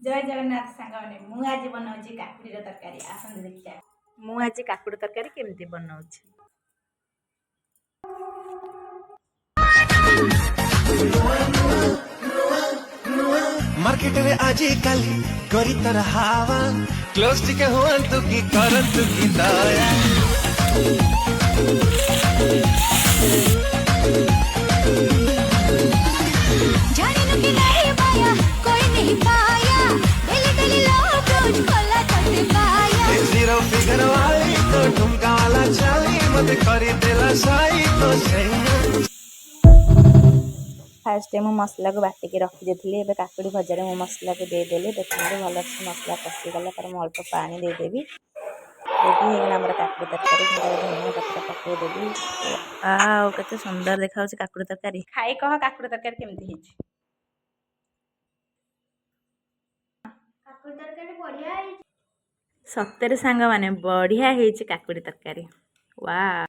जय जगन्नाथ सांग मैंने मु आज बनाऊँ काकुड़ी तरकारी आसंत देखिए। मु आज काकुड़ी तरकारी केमती बनाऊँ। मार्केट रे आजी काली करी तर हावा क्लोज टिके हुअंतु की करंतु की दया जाने नु कि नहीं पाया कोई नहीं पाया दिल दिल लोग रोज खोला करते पाया जीरो फिगर वाली तो ठुमका वाला चाली मत करी देला साई तो सही। फास्ट मु मसला को बाटिकी रखी देली ए काकुड़ी भजा मु मसला को देदेली देखते भल मसला कषिगला तर मुझे अल्प पानी देदेवी रेडी आम काकुड़ी तरकारी धनिया पत्र पकईदेवी के सुंदर देखा काकुड़ी तरकारी खाई कह काकुड़ी तरकारी केमती सତରେ सांग माने बढ़िया काकुड़ी तरकारी वाह।